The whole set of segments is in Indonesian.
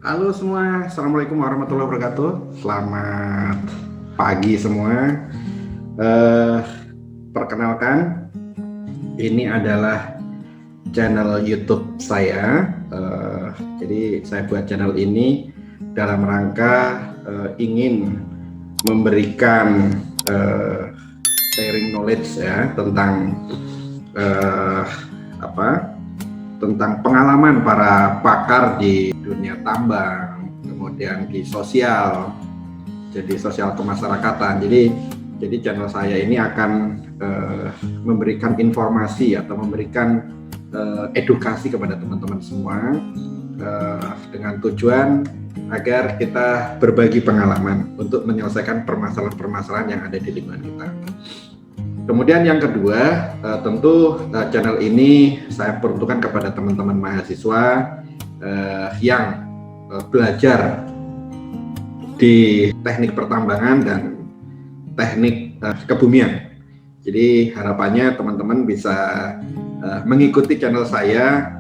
Halo semua, Assalamualaikum warahmatullahi wabarakatuh. Selamat pagi semua. Eh, Perkenalkan, ini adalah channel YouTube saya. Jadi saya buat channel ini dalam rangka ingin memberikan sharing knowledge ya tentang tentang pengalaman para pakar di dunia tambang, kemudian di sosial, jadi sosial kemasyarakatan. Jadi channel saya ini akan memberikan informasi atau memberikan edukasi kepada teman-teman semua dengan tujuan agar kita berbagi pengalaman untuk menyelesaikan permasalahan-permasalahan yang ada di lingkungan kita. Kemudian yang kedua, tentu channel ini saya peruntukkan kepada teman-teman mahasiswa yang belajar di teknik pertambangan dan teknik kebumian. Jadi harapannya teman-teman bisa mengikuti channel saya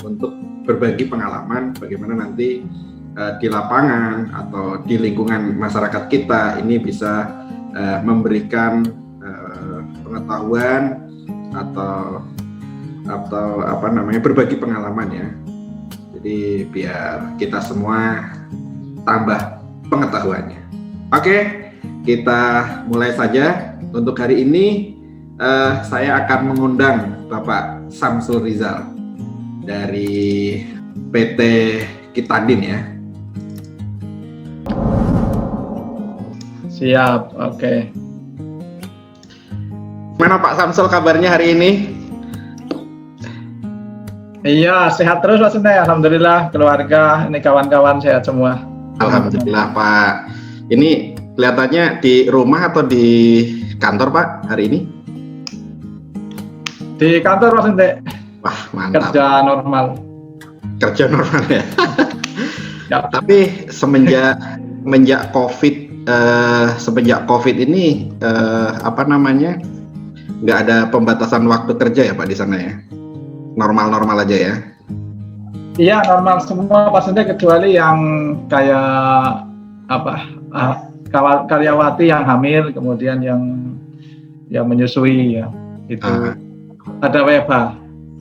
untuk berbagi pengalaman bagaimana nanti di lapangan atau di lingkungan masyarakat kita ini bisa memberikan pengetahuan atau berbagi pengalaman ya. Jadi biar kita semua tambah pengetahuannya. Oke, kita mulai saja. Untuk hari ini saya akan mengundang Bapak Samsul Rizal dari PT Kitadin ya. Siap, oke. Mana Pak Samsul kabarnya hari ini? Iya, sehat terus Mas Sinte. Alhamdulillah, keluarga, ini kawan-kawan sehat semua. Alhamdulillah Pak. Ini kelihatannya di rumah atau di kantor Pak hari ini? Di kantor Mas Sinte. Wah mantap. Kerja normal. Kerja normal ya. Ya. Tapi semenjak COVID ini nggak ada pembatasan waktu kerja ya Pak di sana ya? Normal-normal aja ya? Iya, normal semua Pak Sinte kecuali yang kayak karyawati yang hamil, kemudian yang menyusui ya. Itu ada WFH.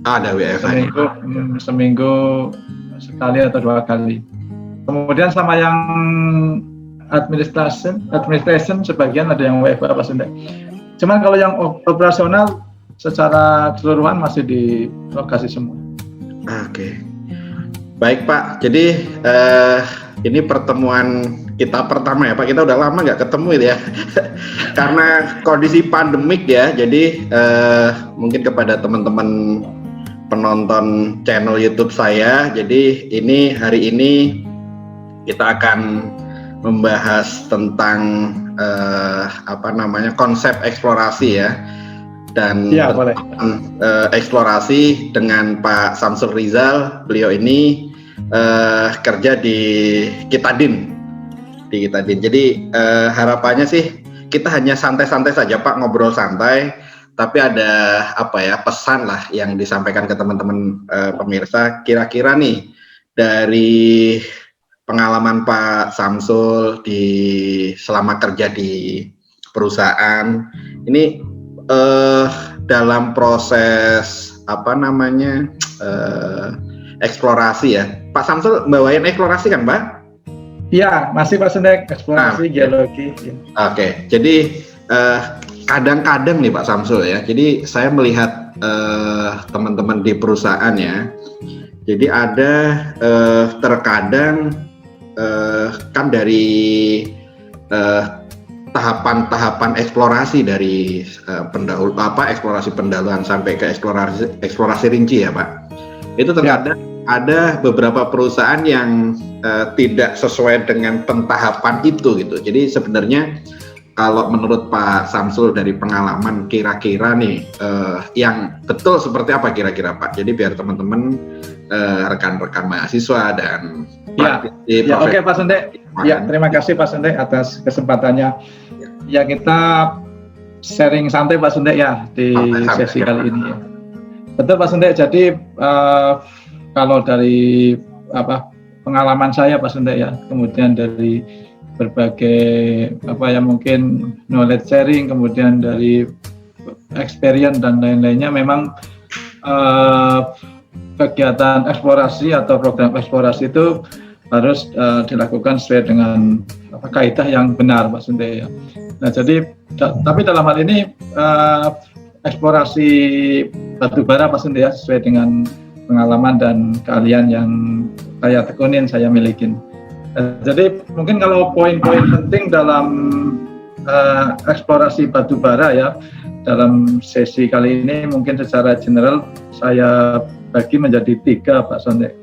Ada WFH. Seminggu sekali atau 2 kali. Kemudian sama yang administration sebagian ada yang WFH Pak Sinte. Cuman kalau yang operasional secara keseluruhan masih di lokasi semua. Oke. Baik Pak, jadi ini pertemuan kita pertama ya Pak, kita udah lama nggak ketemu ya. Karena kondisi pandemik ya, jadi mungkin kepada teman-teman penonton channel YouTube saya, jadi hari ini kita akan membahas tentang konsep eksplorasi ya, dan eksplorasi dengan Pak Samsul Rizal. Beliau ini kerja di Kitadin. Jadi harapannya sih kita hanya santai-santai saja Pak, ngobrol santai, tapi ada pesan lah yang disampaikan ke teman-teman pemirsa. Kira-kira nih dari pengalaman Pak Samsul selama kerja di perusahaan ini dalam proses eksplorasi ya. Pak Samsul bawain eksplorasi kan Pak? Iya, masih Pak Sinte, eksplorasi geologi. Ya. Oke, jadi kadang-kadang nih Pak Samsul ya, jadi saya melihat teman-teman di perusahaan ya, jadi ada terkadang kan dari tahapan-tahapan eksplorasi dari eksplorasi pendahuluan sampai ke eksplorasi rinci ya Pak. Itu terkadang ada beberapa perusahaan yang tidak sesuai dengan pentahapan itu gitu. Jadi sebenarnya kalau menurut Pak Samsul dari pengalaman kira-kira nih yang betul seperti apa kira-kira Pak? Jadi biar teman-teman rekan-rekan mahasiswa dan oke Pak Sinte. Ya, terima kasih Pak Sinte atas kesempatannya. Ya, kita sharing santai Pak Sinte ya di sesi kali ini ya. Betul Pak Sinte. Jadi kalau dari pengalaman saya Pak Suntek ya, kemudian dari berbagai mungkin knowledge sharing, kemudian dari experience dan lain-lainnya, memang kegiatan eksplorasi atau program eksplorasi itu harus dilakukan sesuai dengan kaidah yang benar Pak Suntek ya. Nah jadi tapi dalam hal ini eksplorasi batubara Pak Suntek ya, sesuai dengan pengalaman dan keahlian yang saya tekunin, saya milikin. Jadi mungkin kalau poin-poin penting dalam eksplorasi batubara ya, dalam sesi kali ini mungkin secara general saya bagi menjadi 3 Pak Suntek.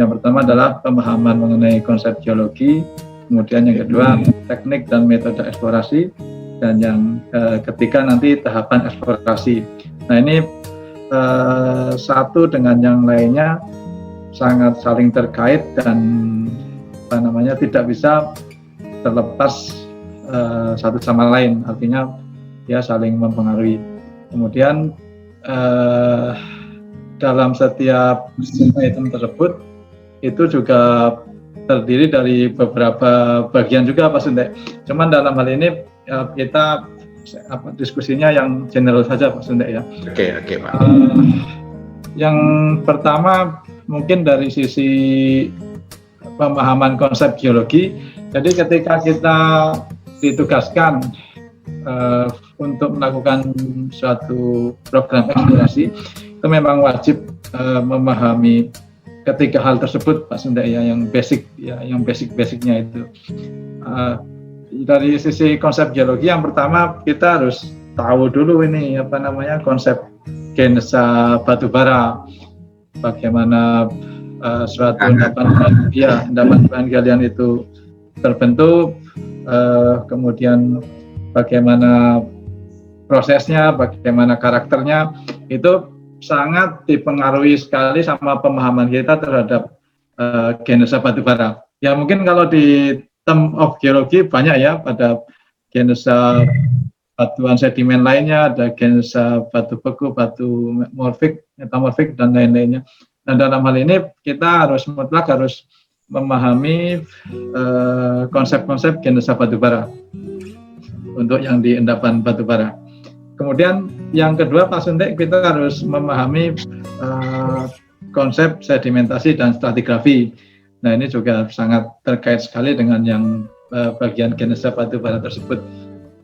Yang pertama adalah pemahaman mengenai konsep geologi, kemudian yang kedua teknik dan metode eksplorasi, dan yang ketiga nanti tahapan eksplorasi. Nah ini satu dengan yang lainnya sangat saling terkait dan tidak bisa terlepas satu sama lain, artinya ya saling mempengaruhi. Kemudian dalam setiap item tersebut itu juga terdiri dari beberapa bagian juga Pak Suntek. Cuman dalam hal ini kita diskusinya yang general saja Pak Suntek ya. Oke Pak. Yang pertama mungkin dari sisi pemahaman konsep geologi. Jadi ketika kita ditugaskan untuk melakukan suatu program eksplorasi, itu memang wajib memahami ketiga hal tersebut Pak Suntek ya, yang basic-basicnya itu. Dari sisi konsep geologi, yang pertama kita harus tahu dulu ini konsep genesa batubara, bagaimana suatu endapan galian itu terbentuk, kemudian bagaimana prosesnya, bagaimana karakternya, itu sangat dipengaruhi sekali sama pemahaman kita terhadap genesa batubara. Ya mungkin kalau di term of geologi banyak ya, pada genesa batuan sedimen lainnya, ada genesa batu beku, batu morfik, metamorfik, dan lain-lainnya. Nah dalam hal ini kita mutlak harus memahami konsep-konsep genesa batubara untuk yang di endapan batubara. Kemudian yang kedua Pak Suntek, kita harus memahami konsep sedimentasi dan stratigrafi. Nah ini juga sangat terkait sekali dengan yang bagian genesa batubara tersebut.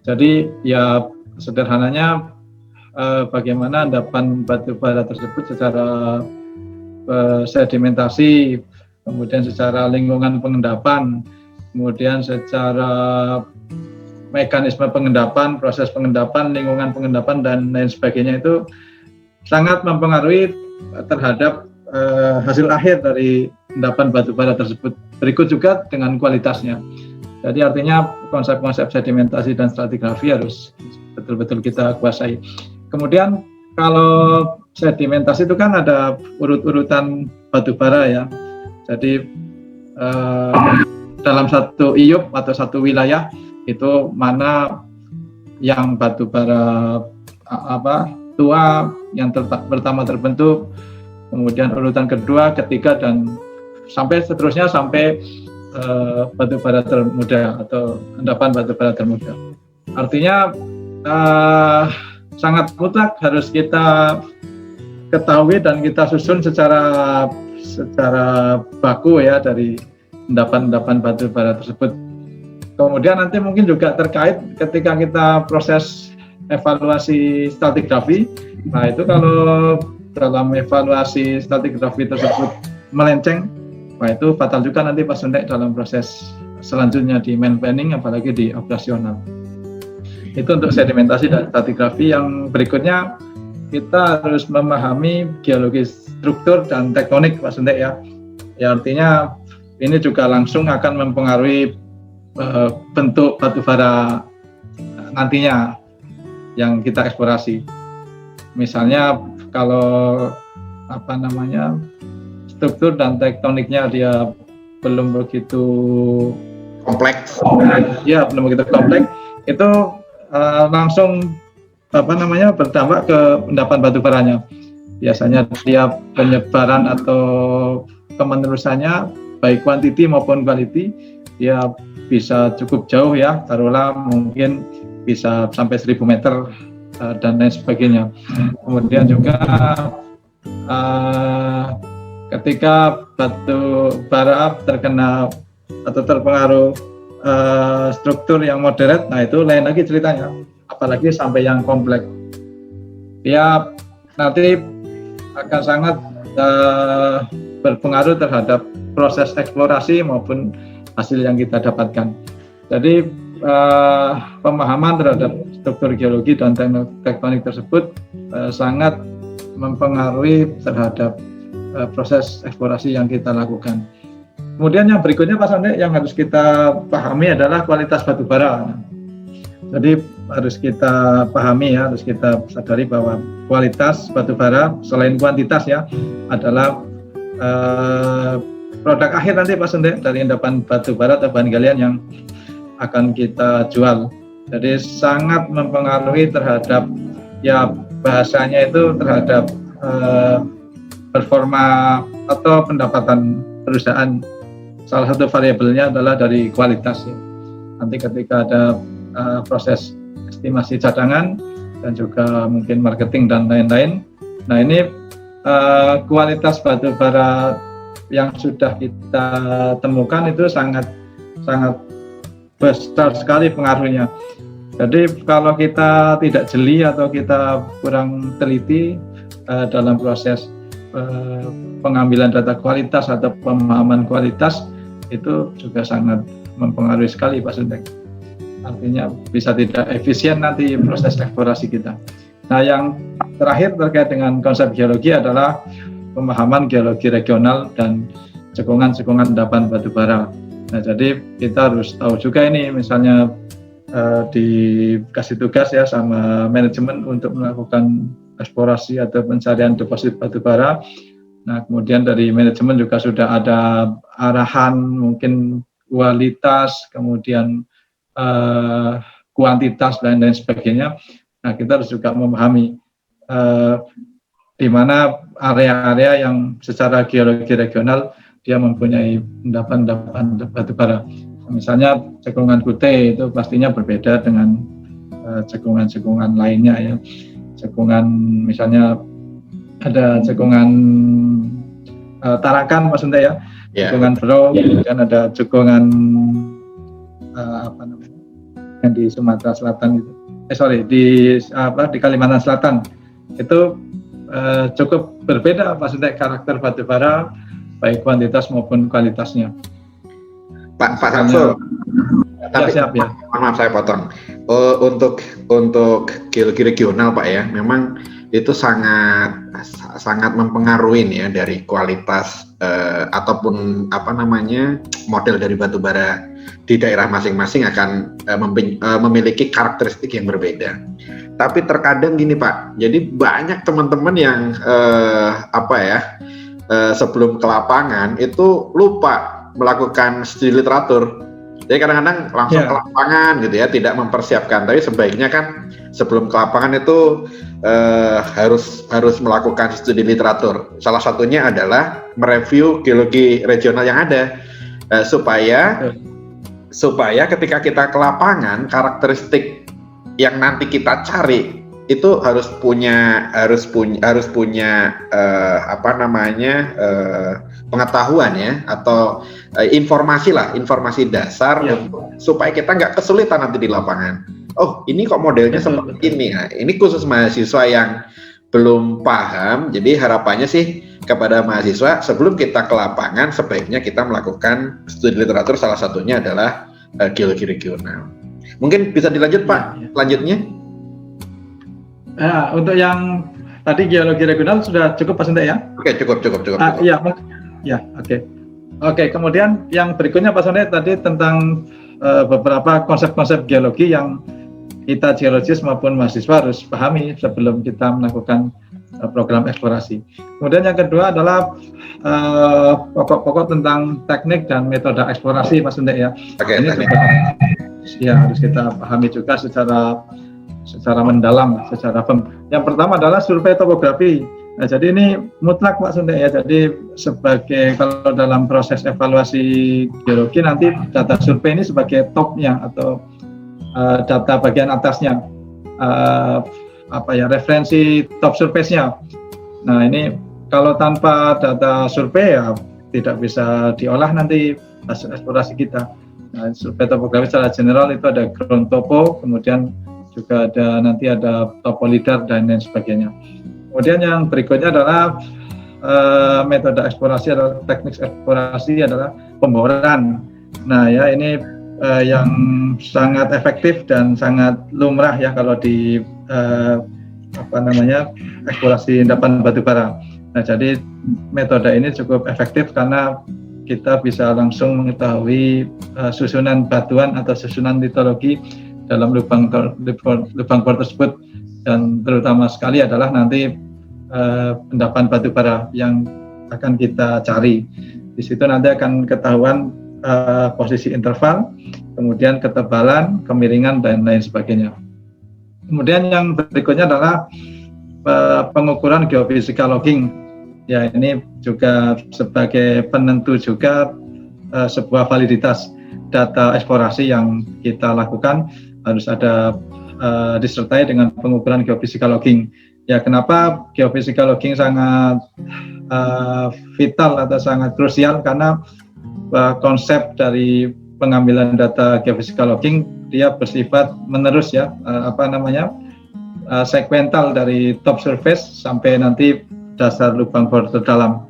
Jadi ya sederhananya bagaimana endapan batubara tersebut secara sedimentasi, kemudian secara lingkungan pengendapan, kemudian secara mekanisme pengendapan, proses pengendapan, lingkungan pengendapan, dan lain sebagainya, itu sangat mempengaruhi terhadap hasil akhir dari endapan batubara tersebut. Berikut juga dengan kualitasnya. Jadi artinya konsep-konsep sedimentasi dan stratigrafi harus betul-betul kita kuasai. Kemudian kalau sedimentasi itu kan ada urut-urutan batubara ya. Jadi dalam satu iup atau satu wilayah itu mana yang batubara tua yang pertama terbentuk, kemudian urutan kedua, ketiga, dan sampai seterusnya sampai batubara termuda atau endapan batubara termuda. Artinya sangat mutlak harus kita ketahui dan kita susun secara baku ya dari endapan-endapan batubara tersebut. Kemudian nanti mungkin juga terkait ketika kita proses evaluasi stratigrafi. Nah itu kalau dalam evaluasi stratigrafi tersebut melenceng, nah itu fatal juga nanti Pak Suntek dalam proses selanjutnya di main planning, apalagi di operasional. Itu untuk sedimentasi dan stratigrafi. Yang berikutnya kita harus memahami geologi struktur dan tektonik Pak Suntek ya. Ya artinya ini juga langsung akan mempengaruhi bentuk batubara nantinya yang kita eksplorasi. Misalnya kalau struktur dan tektoniknya dia belum begitu kompleks, ya belum begitu kompleks, itu langsung berdampak ke endapan batubaranya. Biasanya dia penyebaran atau kemenerusannya baik quantity maupun quality dia bisa cukup jauh ya, taruhlah mungkin bisa sampai 1000 meter dan lain sebagainya. Kemudian juga ketika batu bara terkena atau terpengaruh struktur yang moderate, nah itu lain lagi ceritanya, apalagi sampai yang kompleks. Dia nanti akan sangat berpengaruh terhadap proses eksplorasi maupun hasil yang kita dapatkan. Jadi pemahaman terhadap struktur geologi dan tektonik tersebut sangat mempengaruhi terhadap proses eksplorasi yang kita lakukan. Kemudian yang berikutnya Pak Sande yang harus kita pahami adalah kualitas batu bara. Jadi harus kita pahami ya, harus kita sadari bahwa kualitas batu bara selain kuantitas ya adalah produk akhir nanti Pak Sande dari endapan batu bara atau bahan galian yang akan kita jual. Jadi sangat mempengaruhi terhadap ya bahasanya itu terhadap performa atau pendapatan perusahaan. Salah satu variabelnya adalah dari kualitas ya. Nanti ketika ada proses estimasi cadangan dan juga mungkin marketing dan lain-lain. Nah ini kualitas batu bara yang sudah kita temukan itu sangat besar sekali pengaruhnya. Jadi kalau kita tidak jeli atau kita kurang teliti dalam proses pengambilan data kualitas atau pemahaman kualitas, itu juga sangat mempengaruhi sekali Pak Sundek. Artinya bisa tidak efisien nanti proses eksplorasi kita. Nah yang terakhir terkait dengan konsep geologi adalah pemahaman geologi regional dan cekungan-cekungan endapan batu bara. Nah jadi kita harus tahu juga ini misalnya dikasih tugas ya sama manajemen untuk melakukan eksplorasi atau pencarian deposit batu bara. Nah kemudian dari manajemen juga sudah ada arahan mungkin kualitas, kemudian kuantitas dan lain sebagainya. Nah kita harus juga memahami di mana area-area yang secara geologi regional dia mempunyai endapan-endapan batu bara. Misalnya cekungan Kute itu pastinya berbeda dengan cekungan-cekungan lainnya ya. Cekungan misalnya ada cekungan Tarakan Mas Sunda ya, cekungan Bro, kemudian ada cekungan apa namanya yang di Sumatera Selatan itu, di Kalimantan Selatan itu cukup berbeda Mas Sunda karakter batu bara baik kuantitas maupun kualitasnya. Pak Samsul, tapi siap ya. Maaf saya potong. Untuk geologi regional Pak ya, memang itu sangat mempengaruhi ya dari kualitas ataupun apa namanya model dari batu bara di daerah masing-masing akan memiliki karakteristik yang berbeda. Tapi terkadang gini Pak, jadi banyak teman-teman yang sebelum ke lapangan itu lupa melakukan studi literatur. Jadi kadang-kadang langsung ke lapangan gitu ya, tidak mempersiapkan. Tapi sebaiknya kan sebelum ke lapangan itu harus melakukan studi literatur. Salah satunya adalah mereview geologi regional yang ada supaya ketika kita ke lapangan karakteristik yang nanti kita cari itu harus punya pengetahuan ya atau informasi dasar supaya kita nggak kesulitan nanti di lapangan. Oh ini kok modelnya seperti ini. Nah, ini khusus mahasiswa yang belum paham. Jadi harapannya sih kepada mahasiswa sebelum kita ke lapangan sebaiknya kita melakukan studi literatur, salah satunya adalah geologi regional. Mungkin bisa dilanjut Pak, selanjutnya. Untuk yang tadi geologi regional sudah cukup Pak Sunda ya? Oke, cukup. Oke, kemudian yang berikutnya Pak Sunda tadi tentang beberapa konsep-konsep geologi yang kita geologis maupun mahasiswa harus pahami sebelum kita melakukan program eksplorasi. Kemudian yang kedua adalah pokok-pokok tentang teknik dan metode eksplorasi Pak Sunda ya. Ini juga harus kita pahami juga secara mendalam, yang pertama adalah survei topografi. Nah, jadi ini mutlak Pak Sunde ya. Jadi sebagai kalau dalam proses evaluasi geologi nanti data survei ini sebagai topnya atau data bagian atasnya, referensi top surface-nya. Nah ini kalau tanpa data survei ya tidak bisa diolah nanti hasil eksplorasi kita. Nah, survei topografi secara general itu ada ground topo, kemudian juga nanti ada topo lidar dan lain sebagainya. Kemudian yang berikutnya adalah metode eksplorasi atau teknik eksplorasi adalah pemboran. Nah ya ini yang sangat efektif dan sangat lumrah ya kalau di eksplorasi endapan batu bara. Nah jadi metode ini cukup efektif karena kita bisa langsung mengetahui susunan batuan atau susunan litologi dalam lubang bor tersebut, dan terutama sekali adalah nanti endapan batu bara yang akan kita cari. Di situ nanti akan ketahuan posisi interval, kemudian ketebalan, kemiringan dan lain sebagainya. Kemudian yang berikutnya adalah pengukuran geophysical logging. Ya ini juga sebagai penentu juga sebuah validitas data eksplorasi yang kita lakukan harus ada disertai dengan pengukuran geophysical logging. Ya kenapa geophysical logging sangat vital atau sangat krusial, karena konsep dari pengambilan data geophysical logging dia bersifat menerus ya, segmental dari top surface sampai nanti dasar lubang bor terdalam.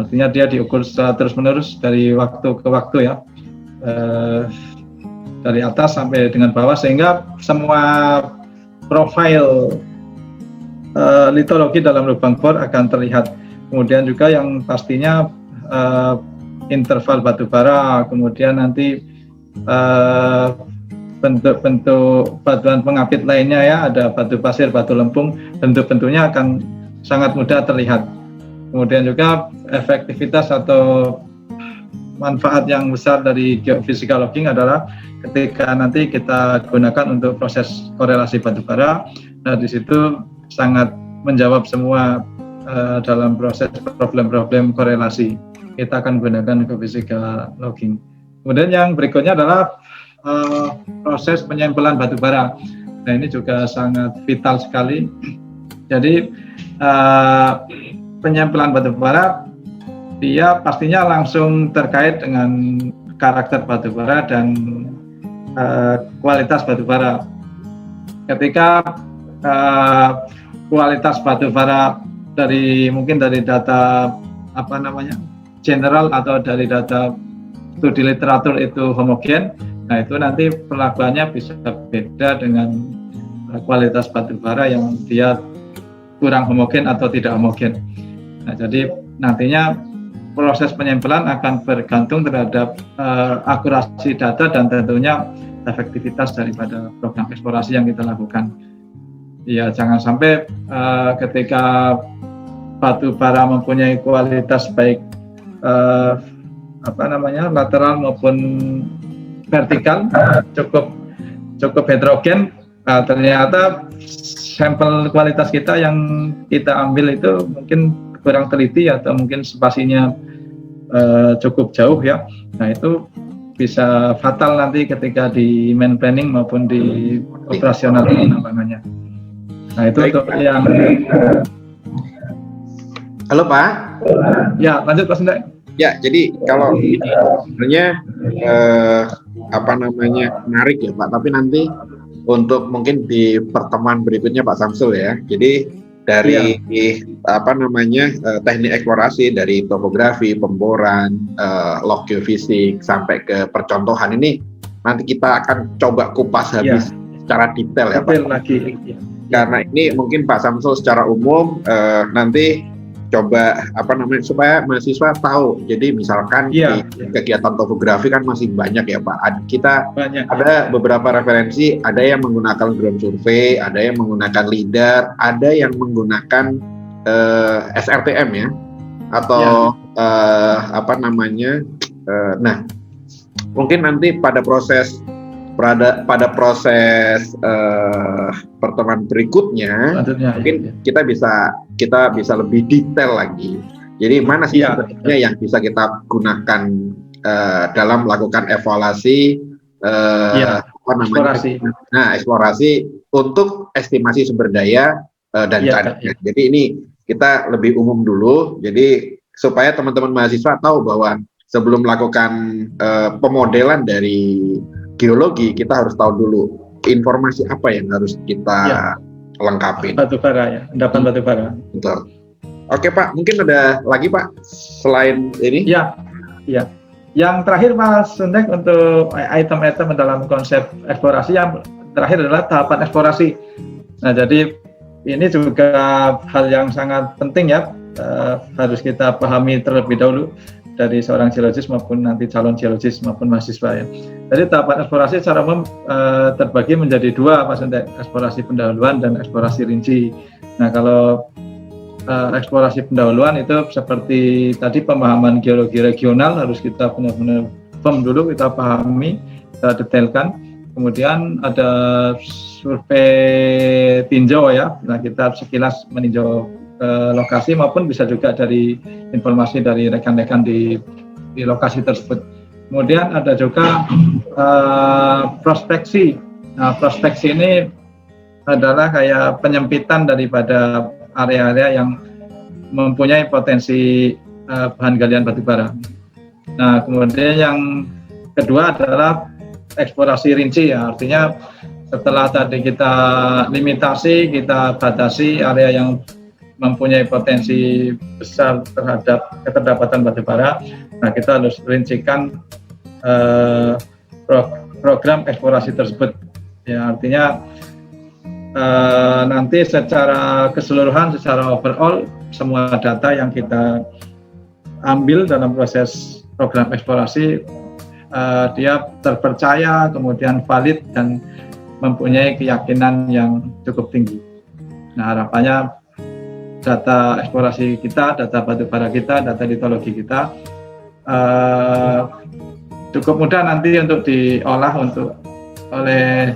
Artinya dia diukur secara terus menerus dari waktu ke waktu ya, dari atas sampai dengan bawah, sehingga semua profil litologi dalam lubang bor akan terlihat. Kemudian juga yang pastinya interval batu bara, kemudian nanti bentuk-bentuk batuan pengapit lainnya ya, ada batu pasir, batu lempung, bentuk-bentuknya akan sangat mudah terlihat. Kemudian juga efektivitas atau manfaat yang besar dari geophysical logging adalah ketika nanti kita gunakan untuk proses korelasi batu bara. Nah di situ sangat menjawab semua dalam proses problem-problem korelasi. Kita akan gunakan geophysical logging. Kemudian yang berikutnya adalah proses penyempelan batu bara. Nah ini juga sangat vital sekali. Jadi penyempelan batu bara dia pastinya langsung terkait dengan karakter batu bara dan kualitas batu bara. Ketika kualitas batu bara mungkin dari data general atau dari data studi literatur itu homogen, nah itu nanti perlakuannya bisa beda dengan kualitas batu bara yang dia kurang homogen atau tidak homogen. Nah jadi nantinya proses penyempelan akan bergantung terhadap akurasi data dan tentunya efektivitas daripada program eksplorasi yang kita lakukan. Ya jangan sampai ketika batu bara mempunyai kualitas baik lateral maupun vertikal cukup heterogen, ternyata sampel kualitas kita yang kita ambil itu mungkin kurang teliti atau mungkin spasinya cukup jauh ya. Nah itu bisa fatal nanti ketika di main planning maupun di operasional pengembangannya. Nah itu untuk yang. Halo Pak. Ya lanjut Pak Sunda. Ya jadi kalau ini sebenarnya menarik ya Pak. Tapi nanti untuk mungkin di pertemuan berikutnya Pak Samsul ya. Jadi dari teknik eksplorasi dari topografi, pemboran, log geofisik sampai ke percontohan ini nanti kita akan coba kupas habis secara detail ya Pak. Lagi. Karena ini mungkin Pak Samsul secara umum nanti coba supaya mahasiswa tahu. Jadi misalkan di kegiatan topografi kan masih banyak ya Pak. Kita ada beberapa referensi, ada yang menggunakan ground survey, ada yang menggunakan lidar, ada yang menggunakan SRTM ya, atau nah mungkin nanti pada proses pertemuan berikutnya mungkin kita bisa kita bisa lebih detail lagi. Jadi mana sih Iya. sebenarnya yang bisa kita gunakan dalam melakukan evaluasi Iya, apa namanya? eksplorasi. Nah, eksplorasi untuk estimasi sumber daya dan Iya, cadangan. iya. Jadi ini kita lebih umum dulu. Jadi supaya teman-teman mahasiswa tahu bahwa sebelum melakukan pemodelan dari geologi, kita harus tahu dulu informasi apa yang harus kita lengkapi. Batu bara ya, endapan batu bara. Betul. Oke Pak, mungkin ada lagi Pak selain ini? Iya. Yang terakhir Mas Sundek untuk item-item dalam konsep eksplorasi yang terakhir adalah tahapan eksplorasi. Nah, jadi ini juga hal yang sangat penting ya, harus kita pahami terlebih dahulu dari seorang geologis maupun nanti calon geologis maupun mahasiswa ya. Jadi tahapan eksplorasi secara umum terbagi menjadi dua, Mas Sundek, eksplorasi pendahuluan dan eksplorasi rinci. Nah, kalau eksplorasi pendahuluan itu seperti tadi pemahaman geologi regional harus kita benar-benar firm dulu, kita pahami, kita detailkan. Kemudian ada survei tinjau ya, nah kita sekilas meninjau lokasi maupun bisa juga dari informasi dari rekan-rekan di lokasi tersebut. Kemudian ada juga prospeksi. Nah, prospeksi ini adalah kayak penyempitan daripada area-area yang mempunyai potensi bahan galian batu bara. Nah, kemudian yang kedua adalah eksplorasi rinci ya, artinya setelah tadi kita limitasi, kita batasi area yang mempunyai potensi besar terhadap keterbatasan batu bara, nah kita harus rincikan program eksplorasi tersebut. Ya, artinya nanti secara keseluruhan, secara overall, semua data yang kita ambil dalam proses program eksplorasi dia terpercaya, kemudian valid dan mempunyai keyakinan yang cukup tinggi. Nah, harapannya data eksplorasi kita, data batu bara kita, data litologi kita cukup mudah nanti untuk diolah oleh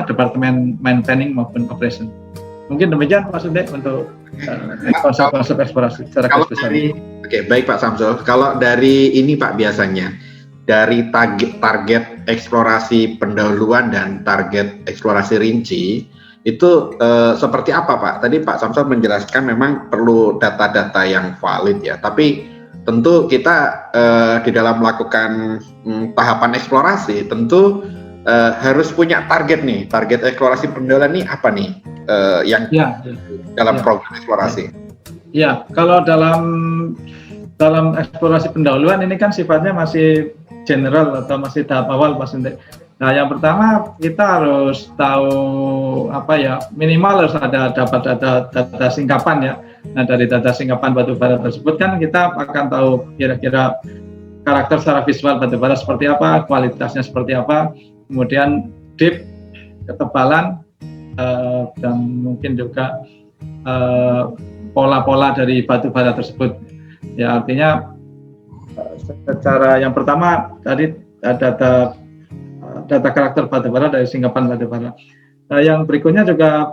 Departemen Mine Planning maupun Operation. Mungkin demikian Pak Sundek untuk konsep-konsep eksplorasi secara garis besar. Oke, baik Pak Samsul. Kalau dari ini Pak, biasanya dari target eksplorasi pendahuluan dan target eksplorasi rinci itu seperti apa Pak? Tadi Pak Samsul menjelaskan memang perlu data-data yang valid ya, tapi tentu kita di dalam melakukan tahapan eksplorasi tentu harus punya target nih, target eksplorasi pendahuluan nih apa nih yang dalam program eksplorasi? Ya, kalau dalam eksplorasi pendahuluan ini kan sifatnya masih general atau masih tahap awal Pak Sundek. Nah, yang pertama kita harus tahu minimal harus dapat data singkapan ya. Nah, dari data singkapan batu bara tersebut kan kita akan tahu kira-kira karakter secara visual batu bara seperti apa, kualitasnya seperti apa, kemudian depth, ketebalan, dan mungkin juga pola-pola dari batu bara tersebut. Ya, artinya secara yang pertama tadi data karakter batu bara dari singkapan batu bara. Yang berikutnya juga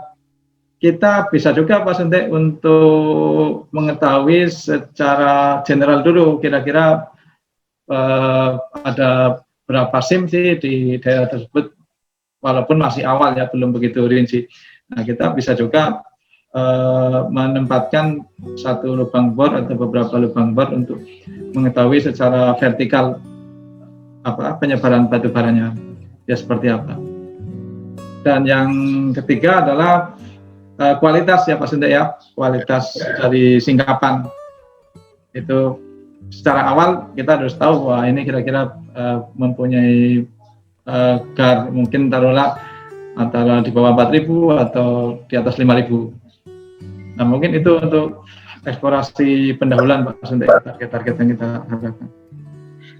kita bisa juga Pak Sundek untuk mengetahui secara general dulu kira-kira ada berapa SIM sih di daerah tersebut, walaupun masih awal ya, belum begitu rinci. Nah, kita bisa juga menempatkan satu lubang bor atau beberapa lubang bor untuk mengetahui secara vertikal penyebaran batu baranya ya seperti apa. Dan yang ketiga adalah kualitas ya Pak Sundek ya, kualitas dari singkapan itu secara awal kita harus tahu bahwa ini kira-kira mempunyai GAR mungkin taruhlah antara di bawah 4.000 atau di atas 5.000. Nah, mungkin itu untuk eksplorasi pendahuluan Pak Sundek, target-target yang kita harapkan.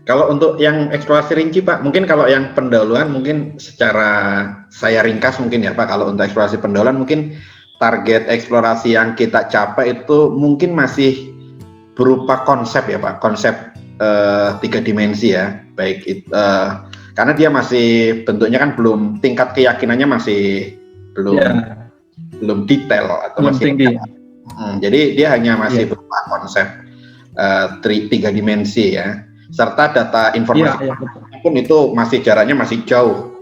Kalau untuk yang eksplorasi rinci Pak, mungkin kalau yang pendahuluan mungkin secara saya ringkas mungkin ya Pak, kalau untuk eksplorasi pendahuluan mungkin target eksplorasi yang kita capai itu mungkin masih berupa konsep ya Pak, konsep 3 dimensi ya, baik karena dia masih bentuknya kan belum, tingkat keyakinannya masih belum detail atau belum masih tinggi. Jadi dia hanya masih berupa konsep 3 dimensi ya, serta data informasi pun itu masih jaraknya masih jauh.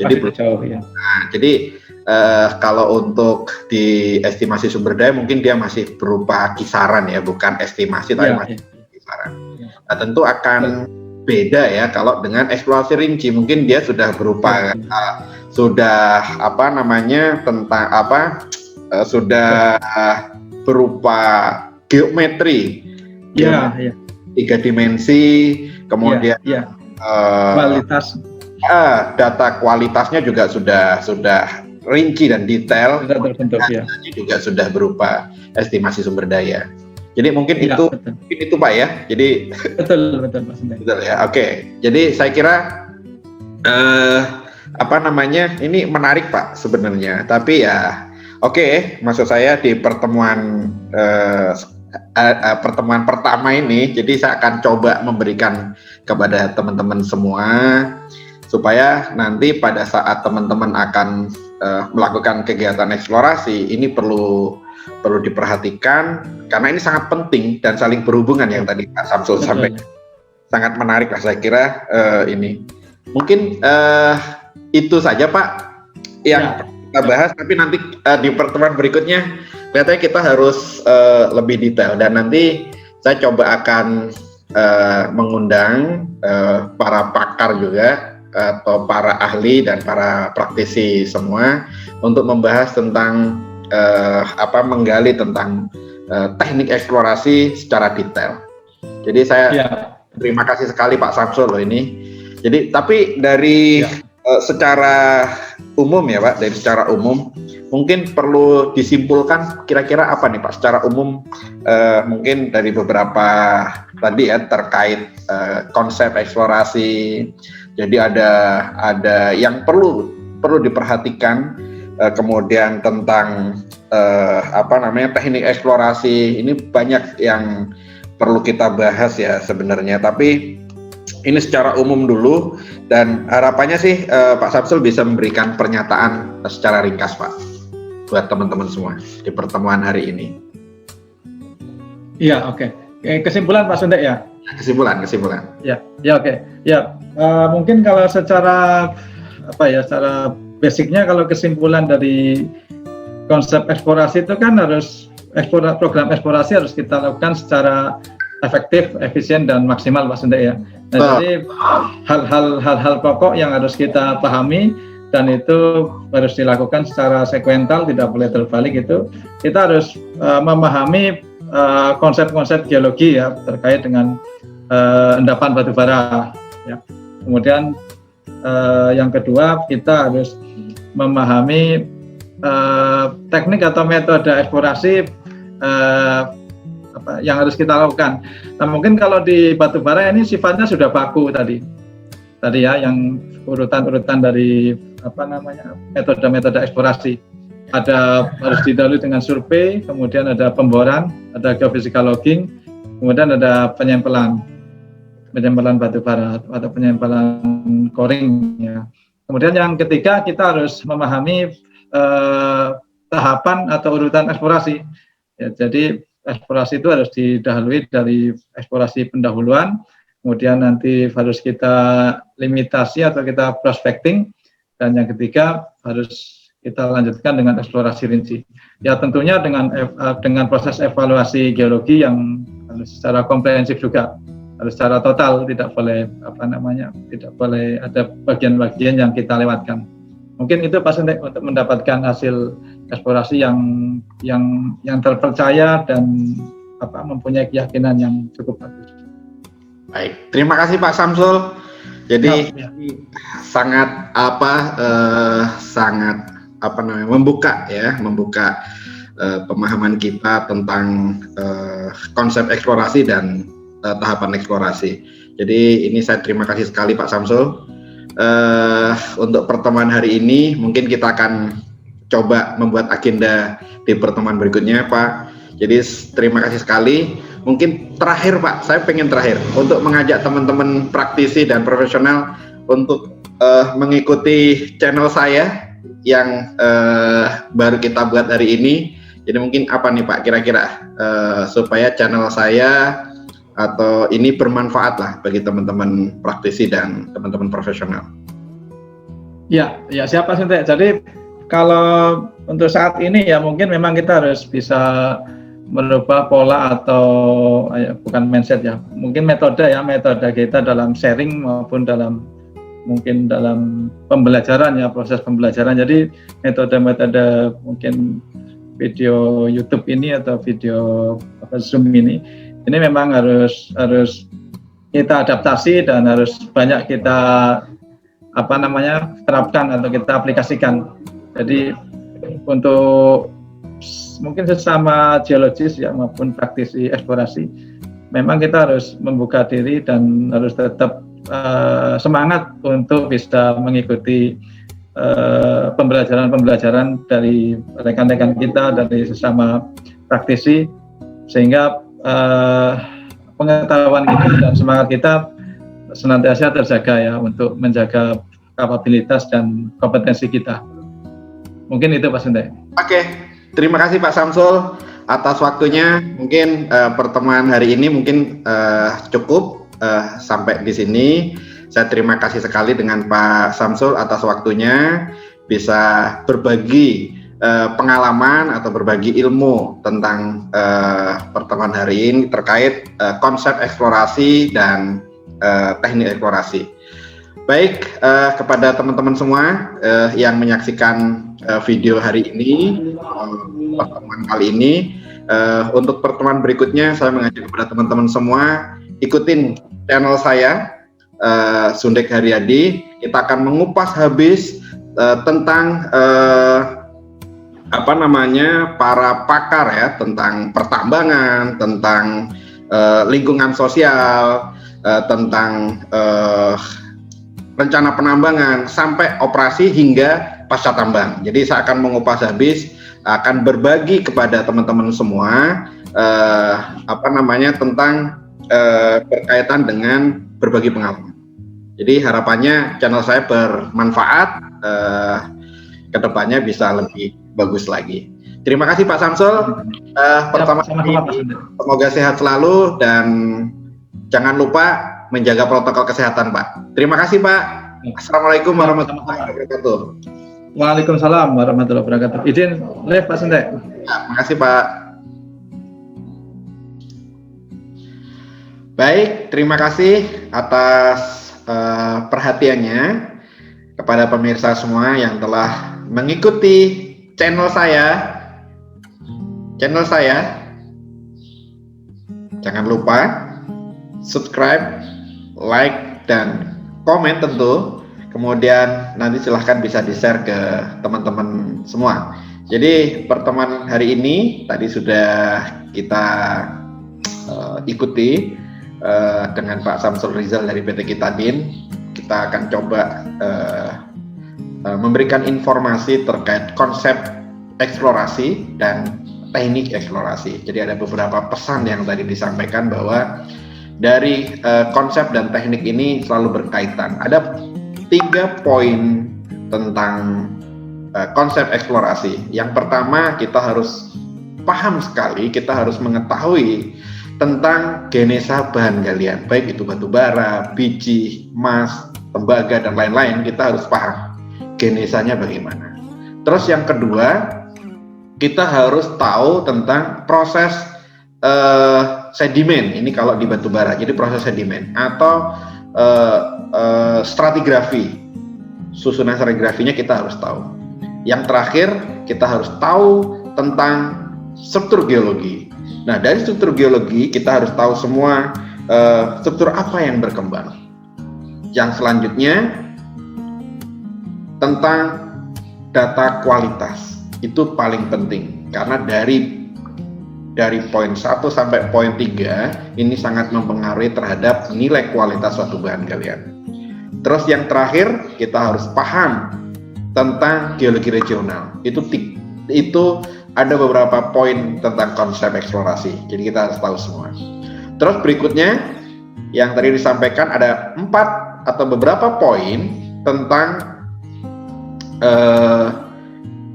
Jadi masih jauh ya. Nah, jadi kalau untuk di estimasi sumber daya mungkin dia masih berupa kisaran ya, bukan estimasi tapi masih kisaran. Nah, tentu akan beda ya kalau dengan eksplorasi rinci, mungkin dia sudah berupa sudah apa namanya tentang apa sudah berupa geometri. 3 dimensi, kemudian kualitas data kualitasnya juga sudah rinci dan detail, sudah terbentuk ya. Juga sudah berupa estimasi sumber daya. Jadi mungkin itu Pak ya. Jadi betul Mas. Betul ya. Oke. Jadi saya kira apa namanya ini menarik Pak sebenarnya. Tapi ya maksud saya di pertemuan pertama ini, jadi saya akan coba memberikan kepada teman-teman semua supaya nanti pada saat teman-teman akan melakukan kegiatan eksplorasi ini perlu diperhatikan karena ini sangat penting dan saling berhubungan yang tadi Pak Samsul sampaikan. Sangat menarik lah saya kira ini. Mungkin itu saja Pak yang kita bahas, tapi nanti di pertemuan berikutnya kelihatannya kita harus lebih detail dan nanti saya coba akan mengundang para pakar juga atau para ahli dan para praktisi semua untuk membahas tentang menggali tentang teknik eksplorasi secara detail. Jadi saya terima kasih sekali Pak Samsul loh ini. Jadi tapi dari secara umum ya Pak, dari secara umum mungkin perlu disimpulkan kira-kira apa nih Pak secara umum mungkin dari beberapa tadi ya terkait konsep eksplorasi. Jadi ada yang perlu diperhatikan, kemudian tentang teknik eksplorasi ini banyak yang perlu kita bahas ya sebenarnya, tapi ini secara umum dulu dan harapannya sih Pak Samsul bisa memberikan pernyataan secara ringkas Pak buat teman-teman semua di pertemuan hari ini. Iya, oke. Kesimpulan Pak Sundek ya? Kesimpulan. Ya, oke. Ya, mungkin kalau secara secara basicnya kalau kesimpulan dari konsep eksplorasi itu kan harus program eksplorasi harus kita lakukan secara efektif, efisien dan maksimal Pak Sundek ya. Nah, jadi hal-hal pokok yang harus kita pahami dan itu harus dilakukan secara sekuental, tidak boleh terbalik itu. Kita harus memahami konsep-konsep geologi ya terkait dengan endapan batu bara ya. Kemudian yang kedua kita harus memahami teknik atau metode eksplorasi yang harus kita lakukan. Nah, mungkin kalau di batu bara ini sifatnya sudah baku tadi ya, yang urutan-urutan dari metode-metode eksplorasi. Ada harus didahului dengan survei, kemudian ada pemboran, ada geophysical logging, kemudian ada penyempelan batu bara atau penyempelan coring ya. Kemudian yang ketiga kita harus memahami tahapan atau urutan eksplorasi. Ya, jadi eksplorasi itu harus didahului dari eksplorasi pendahuluan, kemudian nanti harus kita limitasi atau kita prospecting, dan yang ketiga harus kita lanjutkan dengan eksplorasi rinci. Ya tentunya dengan proses evaluasi geologi yang harus secara komprehensif juga, harus secara total, tidak boleh tidak boleh ada bagian-bagian yang kita lewatkan. Mungkin itu Pak Sundek untuk mendapatkan hasil eksplorasi yang terpercaya dan mempunyai keyakinan yang cukup bagus. Baik, terima kasih Pak Samsul. Jadi sangat membuka pemahaman kita tentang konsep eksplorasi dan tahapan eksplorasi. Jadi ini saya terima kasih sekali Pak Samsul. Untuk pertemuan hari ini mungkin kita akan coba membuat agenda di pertemuan berikutnya Pak. Jadi terima kasih sekali. Mungkin terakhir Pak, saya pengen terakhir untuk mengajak teman-teman praktisi dan profesional untuk mengikuti channel saya yang baru kita buat hari ini. Jadi mungkin apa nih Pak kira-kira supaya channel saya atau ini bermanfaat lah bagi teman-teman praktisi dan teman-teman profesional. Ya, siapa sih? Jadi kalau untuk saat ini ya mungkin memang kita harus bisa merubah pola atau bukan mindset ya, mungkin metode kita dalam sharing maupun mungkin dalam pembelajaran ya, proses pembelajaran. Jadi metode mungkin video YouTube ini atau video Zoom ini memang harus kita adaptasi dan harus banyak kita terapkan atau kita aplikasikan. Jadi untuk mungkin sesama geologis ya maupun praktisi eksplorasi, memang kita harus membuka diri dan harus tetap semangat untuk bisa mengikuti pembelajaran dari rekan-rekan kita, dari sesama praktisi, sehingga pengetahuan kita dan semangat kita senantiasa terjaga ya, untuk menjaga kapabilitas dan kompetensi kita. Mungkin itu Pak Sente. Oke, terima kasih Pak Samsul atas waktunya. Mungkin pertemuan hari ini mungkin cukup sampai di sini. Saya terima kasih sekali dengan Pak Samsul atas waktunya, bisa berbagi pengalaman atau berbagi ilmu tentang pertemuan hari ini terkait konsep eksplorasi dan teknik eksplorasi. Baik, kepada teman-teman semua yang menyaksikan video hari ini, pertemuan kali ini, untuk pertemuan berikutnya saya mengajak kepada teman-teman semua ikutin channel saya, Sundek Haryadi. Kita akan mengupas habis tentang para pakar ya, tentang pertambangan, tentang lingkungan sosial, tentang rencana penambangan sampai operasi hingga pasca tambang. Jadi saya akan mengupas habis, akan berbagi kepada teman-teman semua tentang berkaitan dengan berbagi pengalaman. Jadi harapannya channel saya bermanfaat, kedepannya bisa lebih bagus lagi. Terima kasih Pak Samsul. Pertama semoga sehat selalu dan jangan lupa menjaga protokol kesehatan Pak. Terima kasih Pak. Assalamualaikum warahmatullahi wabarakatuh. Waalaikumsalam warahmatullahi wabarakatuh. Izin live Pak Sente. Terima kasih Pak. Baik, terima kasih atas perhatiannya kepada pemirsa semua yang telah mengikuti channel saya. Jangan lupa subscribe, like, dan komen tentu. Kemudian nanti silahkan bisa di-share ke teman-teman semua. Jadi pertemuan hari ini tadi sudah kita ikuti dengan Pak Samsul Rizal dari PT Kitadin. Kita akan coba memberikan informasi terkait konsep eksplorasi dan teknik eksplorasi. Jadi ada beberapa pesan yang tadi disampaikan bahwa dari konsep dan teknik ini selalu berkaitan. Ada 3 poin tentang konsep eksplorasi. Yang pertama, kita harus paham sekali, kita harus mengetahui tentang genesa bahan galian, baik itu batu bara, biji, emas, tembaga, dan lain-lain. Kita harus paham genesanya bagaimana. Terus yang kedua, kita harus tahu tentang proses sedimen. Ini kalau di batu bara, jadi proses sedimen atau stratigrafi, susunan stratigrafinya kita harus tahu. Yang terakhir, kita harus tahu tentang struktur geologi. Nah, dari struktur geologi kita harus tahu semua struktur apa yang berkembang. Yang selanjutnya tentang data kualitas, itu paling penting karena dari poin 1 sampai poin 3 ini sangat mempengaruhi terhadap nilai kualitas suatu bahan galian. Terus yang terakhir, kita harus paham tentang geologi regional. Itu ada beberapa poin tentang konsep eksplorasi. Jadi kita harus tahu semua. Terus berikutnya yang tadi disampaikan ada 4 atau beberapa poin tentang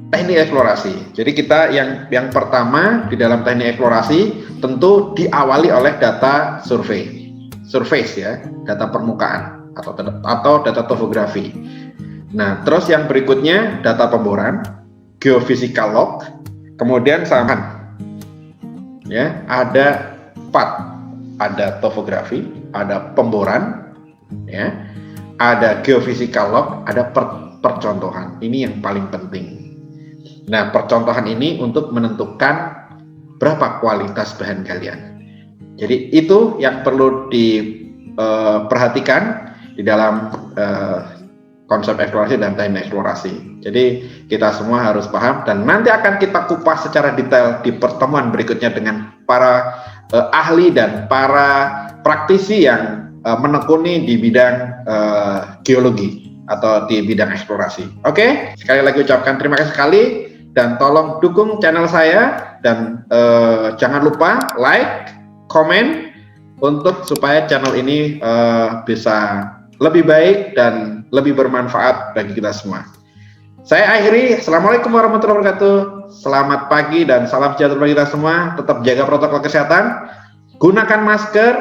teknik eksplorasi. Jadi kita yang pertama di dalam teknik eksplorasi tentu diawali oleh data surface ya, data permukaan atau data topografi. Nah, terus yang berikutnya data pemboran, geophysical log, kemudian saman. Ya, ada 4, ada topografi, ada pemboran, ya, ada geophysical log, ada percontohan. Ini yang paling penting. Nah, percontohan ini untuk menentukan berapa kualitas bahan kalian. Jadi itu yang perlu diperhatikan di dalam konsep eksplorasi dan teknik eksplorasi. Jadi kita semua harus paham dan nanti akan kita kupas secara detail di pertemuan berikutnya dengan para ahli dan para praktisi yang menekuni di bidang geologi atau di bidang eksplorasi. Oke, sekali lagi ucapkan terima kasih sekali dan tolong dukung channel saya dan jangan lupa like, komen untuk supaya channel ini bisa lebih baik dan lebih bermanfaat bagi kita semua. Saya akhiri, Assalamualaikum warahmatullahi wabarakatuh. Selamat pagi dan salam sejahtera bagi kita semua. Tetap jaga protokol kesehatan, gunakan masker,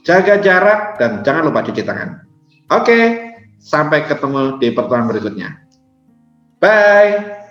jaga jarak, dan jangan lupa cuci tangan. Oke, sampai ketemu di pertemuan berikutnya. Bye.